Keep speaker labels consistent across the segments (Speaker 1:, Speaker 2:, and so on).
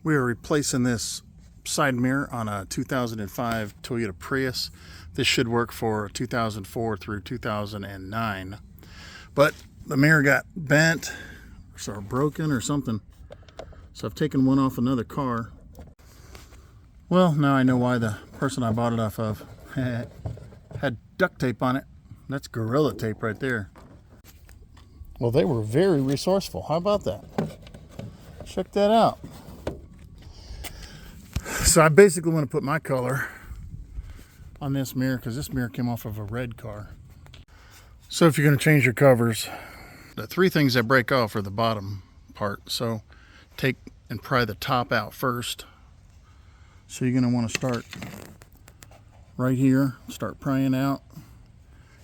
Speaker 1: We are replacing this side mirror on a 2005 Toyota Prius. This should work for 2004 through 2009. But the mirror got bent or broken or something. So I've taken one off another car. Well, now I know why the person I bought it off of had duct tape on it. That's Gorilla Tape right there. Well, they were very resourceful. How about that? Check that out. So I basically want to put my color on this mirror because this mirror came off of a red car. So if you're going to change your covers, the three things that break off are the bottom part. So take and pry the top out first. So you're going to want to start right here, start prying out,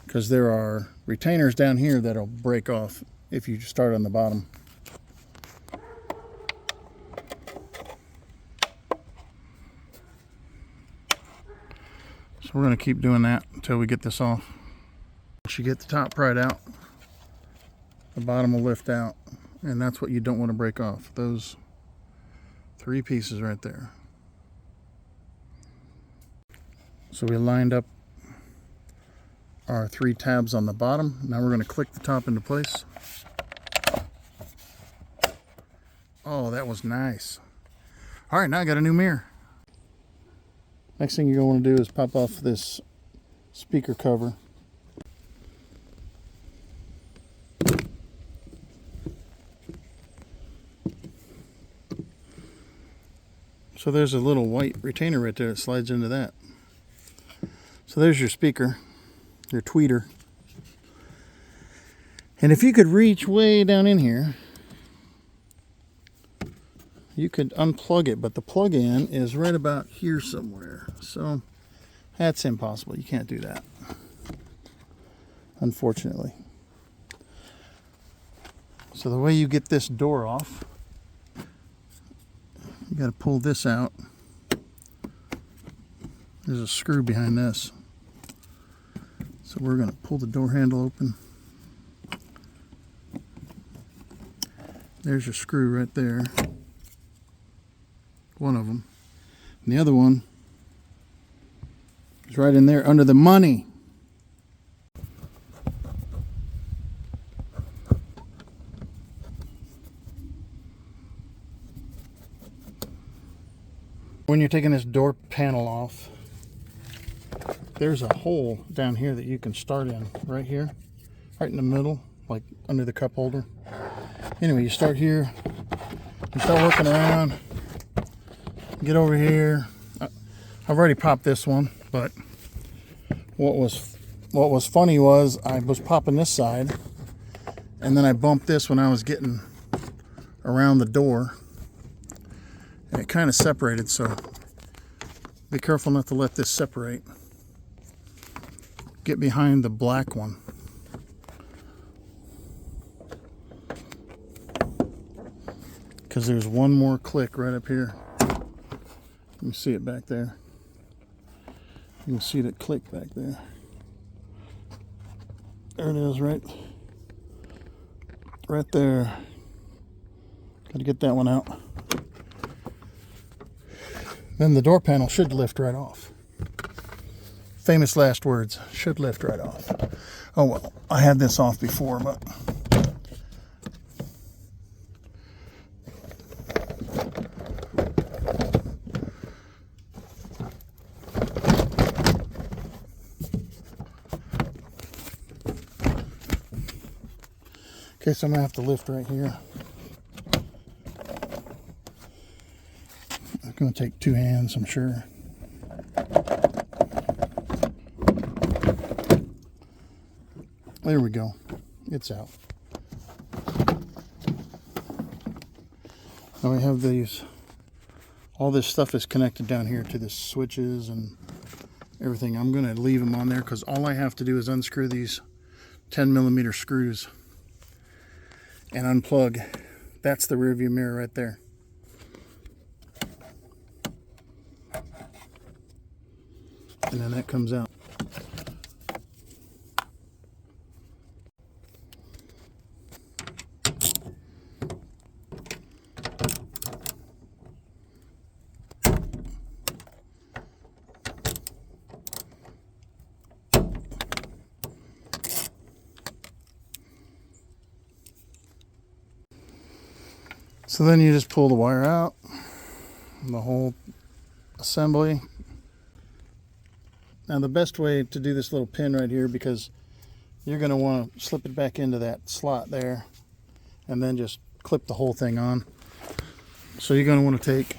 Speaker 1: because there are retainers down here that'll break off if you start on the bottom. So we're going to keep doing that until we get this off. Once you get the top pried out, the bottom will lift out, and that's what you don't want to break off. Those three pieces right there. So we lined up our three tabs on the bottom. Now we're going to click the top into place. Oh, that was nice. All right, now I got a new mirror. Next thing you're going to want to do is pop off this speaker cover. So there's a little white retainer right there that slides into that. So there's your speaker, your tweeter. And if you could reach way down in here, you could unplug it, but the plug-in is right about here somewhere. So that's impossible. You can't do that, unfortunately. So the way you get this door off, you got to pull this out. There's a screw behind this. So we're going to pull the door handle open. There's your screw right there. One of them. And the other one is right in there under the money. When you're taking this door panel off, there's a hole down here that you can start in, right here, right in the middle, like under the cup holder. Anyway, you start here, you start working around, get over here. I've already popped this one, but what was funny was I was popping this side, and then I bumped this when I was getting around the door, and it kind of separated, so be careful not to let this separate. Get behind the black one. Because there's one more click right up here. You can see it back there. You can see that click back there. There it is, right there. Got to get that one out. Then the door panel should lift right off. Famous last words, should lift right off. Oh well, I had this off before, but okay, so I'm gonna have to lift right here. It's gonna take two hands, I'm sure. There we go. It's out. Now we have these. All this stuff is connected down here to the switches and everything. I'm going to leave them on there because all I have to do is unscrew these 10mm screws and unplug. That's the rear view mirror right there. And then that comes out. So then you just pull the wire out, the whole assembly. Now the best way to do this little pin right here, because you're going to want to slip it back into that slot there and then just clip the whole thing on. So you're going to want to take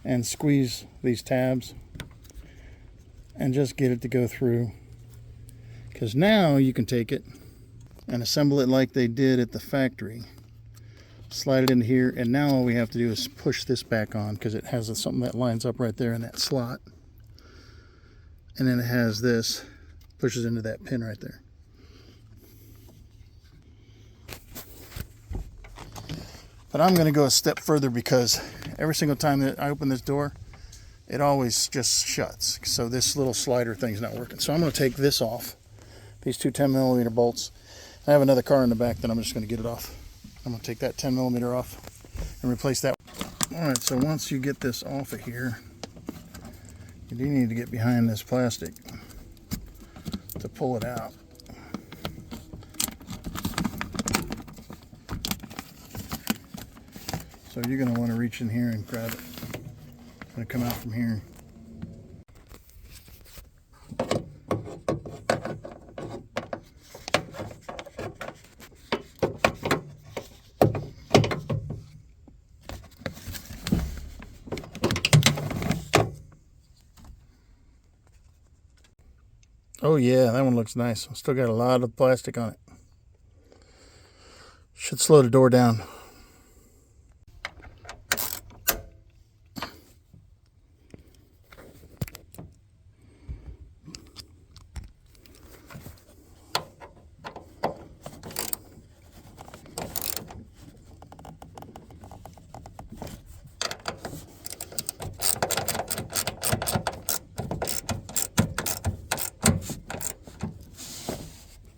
Speaker 1: and squeeze these tabs and just get it to go through, because now you can take it and assemble it like they did at the factory. Slide it into here, and now all we have to do is push this back on, because it has something that lines up right there in that slot, and then it has this, pushes into that pin right there. But I'm going to go a step further, because every single time that I open this door, it always just shuts. So this little slider thing's not working. So I'm going to take this off, these two 10mm bolts. I have another car in the back that I'm just going to get it off. I'm going to take that 10mm off and replace that. Alright, so once you get this off of here, you do need to get behind this plastic to pull it out. So you're going to want to reach in here and grab it. It's going to come out from here. Oh yeah, that one looks nice. Still got a lot of plastic on it. Should slow the door down.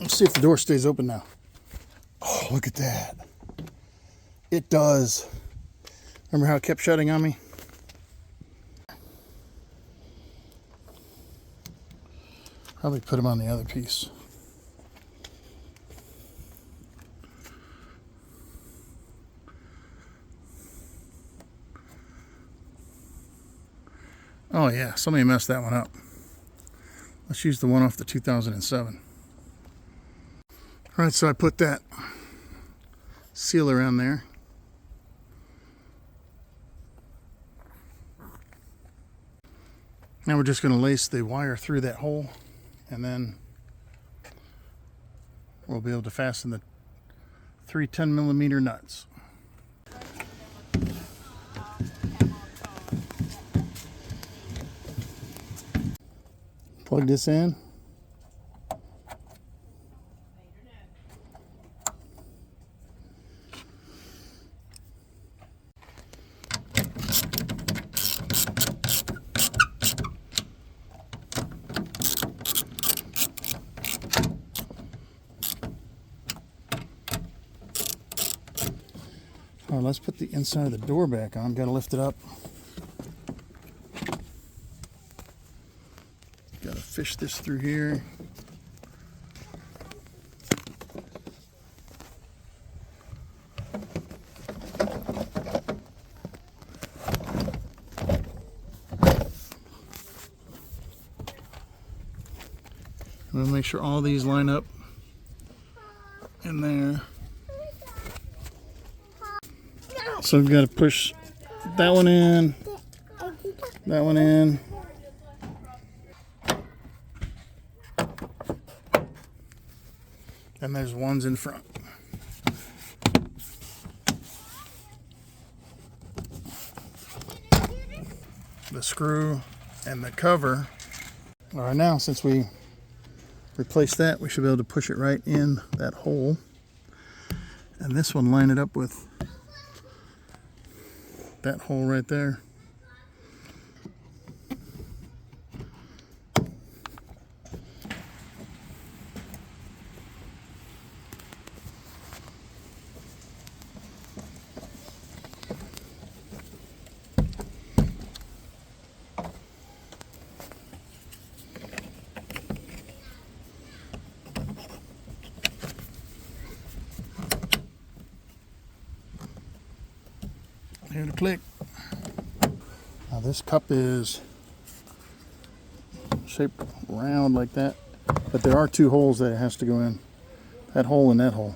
Speaker 1: Let's see if the door stays open now. Oh, look at that. It does. Remember how it kept shutting on me? Probably put them on the other piece. Oh yeah, somebody messed that one up. Let's use the one off the 2007. Alright, so I put that seal around there. Now we're just going to lace the wire through that hole, and then we'll be able to fasten the 3 10mm nuts. Plug this in. All right, let's put the inside of the door back on. Got to lift it up. Got to fish this through here. We'll make sure all these line up in there. So we've got to push that one in, that one in. And there's ones in front. The screw and the cover. All right, now since we replaced that, we should be able to push it right in that hole. And this one, line it up with that hole right there. Here to click. Now this cup is shaped round like that, but there are two holes that it has to go in. That hole and that hole.